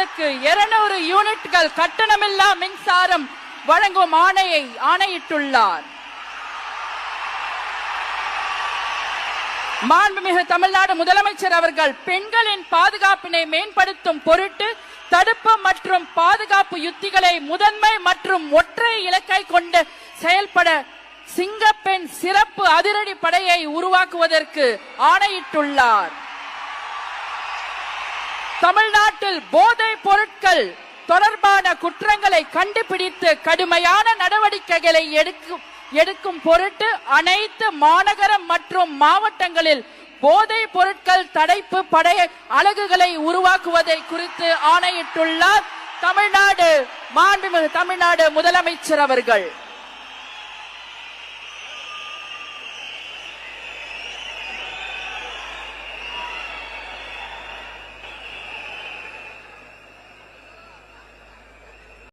மாவட்டங்களுக்கு 200 யூனிட்கள் கட்டணமில்லா மின்சாரம் வழங்கும் ஆணையிட்டுள்ளார். மாண்புமிகு தமிழ்நாடு முதலமைச்சர் அவர்கள் பெண்களின் பாதுகாப்பினை மேம்படுத்தும் பொருட்டு தடுப்பு மற்றும் பாதுகாப்பு யுத்திகளை முதன்மை மற்றும் ஒற்றை இலக்கை கொண்டு செயல்பட சிங்கப்பெண் சிறப்பு அதிரடி படையை உருவாக்குவதற்கு ஆணையிட்டுள்ளார். தமிழ்நாட்டில் போதைப் பொருட்கள் தொடர்பான குற்றங்களை கண்டுபிடித்து கடுமையான நடவடிக்கைகளை எடுக்கும் பொருட்டு அனைத்து மாநகரம் மற்றும் மாவட்டங்களில் போதைப் பொருட்கள் தடுப்பு படை அலகுகளை உருவாக்குவதை குறித்து ஆணையிட்டுள்ளார் மாண்புமிகு தமிழ்நாடு முதலமைச்சர் அவர்கள்.